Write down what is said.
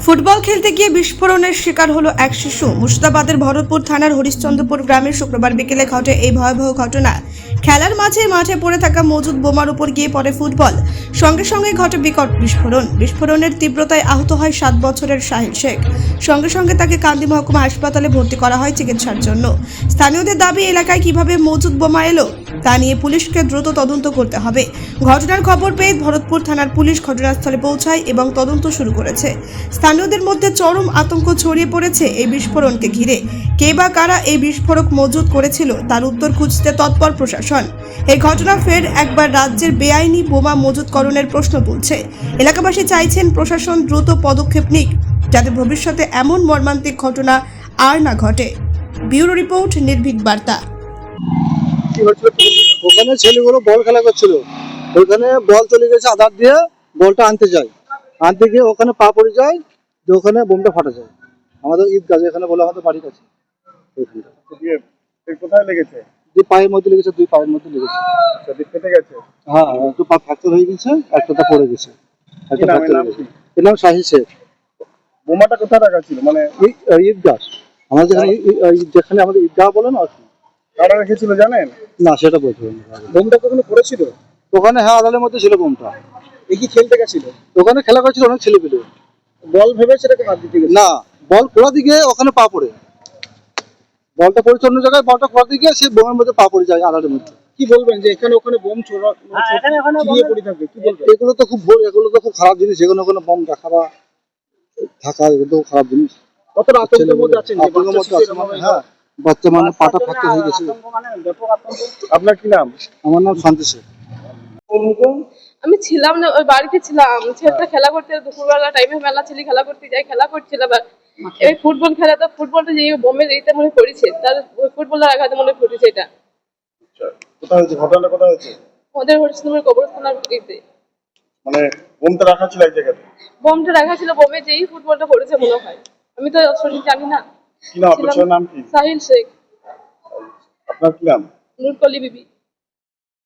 Football খেলতে গিয়ে বিস্ফোরণের শিকার হলো এক শিশু। মুর্শিদাবাদের ভরতপুর থানার হরিশ্চন্দ্রপুর গ্রামে শুক্রবার বিকেলে ঘটে এই ভয়াবহ ঘটনা। খেলার মাঝে মাঠে পড়ে থাকা মজুদ বোমার উপর গিয়ে পড়ে ফুটবল। সঙ্গে সঙ্গে ঘটে বিকট বিস্ফোরণের তীব্রতায় আহত হয় 7 বছরের সাহিল শেখ। সঙ্গে সঙ্গে তাকে কান্দি মহকুমা হাসপাতালে ভর্তি করা হয় চিকিৎসার জন্য। স্থানীয়দের দাবি, এলাকায় কিভাবে মজুদ বোমা এলো তা নিয়ে পুলিশকে দ্রুত তদন্ত করতে হবে। ঘটনার খবর পেয়ে ভরতপুর থানার পুলিশ ঘটনাস্থলে পৌঁছায় এবং তদন্ত শুরু করেছে। স্থানীয়দের মধ্যে চরম আতঙ্ক ছড়িয়ে পড়েছে এই বিস্ফোরণকে ঘিরে। কে বা কারা এই বিস্ফোরক মজুত করেছিল তার উত্তর খুঁজতে তৎপর প্রশাসন। এই ঘটনা ফের একবার রাজ্যের বেআইনি বোমা মজুতকরণের প্রশ্ন তুলছে। এলাকাবাসী চাইছেন প্রশাসন দ্রুত পদক্ষেপ নিক, যাতে ভবিষ্যতে এমন মর্মান্তিক ঘটনা আর না ঘটে। ব্যুরো রিপোর্ট, নির্ভীক বার্তা। ওখানে ছেলেগুলো বল খেলা করছিল, ওখানে বল চলে গেছে আধার দিয়ে, বলটা আনতে গিয়ে ওখানে পা পড়ে যায়, যে ওখানে বোমটা ফাটা যায়। আমাদের ঈদগাহ এখানে বলে আমাদের বাড়ির কাছে। কোথায় লেগেছে? দুই পায়ের মধ্যে লেগেছে, দুই পায়ের মধ্যে লেগেছে। কেটে গেছে? হ্যাঁ, একটু পা ফ্র্যাকচার হয়ে গেছে, একটাটা পড়ে গেছে। এর নাম সাহিল শেখ। বোমাটা কোথায় রাখা ছিল? মানে ঈদগাহ, আমাদের যেখানে আমাদের ঈদগাহ বলে না, কারা রেখেছিল জানেন? না সেটা বলতে পারবো না। বোমটা কখনো পড়েছিল ওখানে? হ্যাঁ, আদালের মধ্যে ছিল বোমটা। এ কি খেলতে গেছিল? ওখানে খেলা করছিল অনেক ছেলে পেলে। বল ভেবে সেটাকে হাত দিতে গেছে? না, বল খোলা দিকে ওখানে পা পড়ে, বলটা পড়েছে অন্য জায়গায়, বলটা খোলা দিকে সে বোমের মধ্যে পা পড়ে যায় আধারের মধ্যে। কি বলবেন যে এখানে ওখানে বোম ছড়িয়ে পড়ে থাকে? কি বলবেন? এগুলো তো খুব খারাপ জিনিস। এগুলো ওখানে বোম রাখা বা থাকা, এগুলো তো খারাপ জিনিস। কতটা আতঙ্কের মধ্যে আছেন? আতঙ্কের মধ্যে আছে মানে, হ্যাঁ, বাচ্চা মানে পাটা ফ্র্যাকচার হয়ে গেছে। আপনার কি নাম? আমার নাম শান্তি শেখ। আমি ছিলাম না, ওই বাড়িতে ছিলাম। ছেলেটা খেলা করতে, দুপুরবেলা টাইমে মেলা ছেলে খেলা করতে যায়, খেলা করছিল। আবার এই ফুটবল খেলা, তো ফুটবলটা যে বোমের এইটা মনে পড়েছে, তার ওই ফুটবলের আঘাতে মনে পড়েছে। এটা কোথায় হয়েছে? ঘটনাটা কোথায় হয়েছে? আমাদের হরিশ্চন্দ্রপুর কবরস্থানের দিকে। মানে বোমটা রাখা ছিল এক জায়গাতে? বোমটা রাখা ছিল, বোমে যেই ফুটবলটা পড়েছে মনে হয়। আমি তো সঠিক জানি না। কি নাম? আপনার নাম কি? সাহিল শেখ। আপনার কি নাম? নুরকলি বিবি।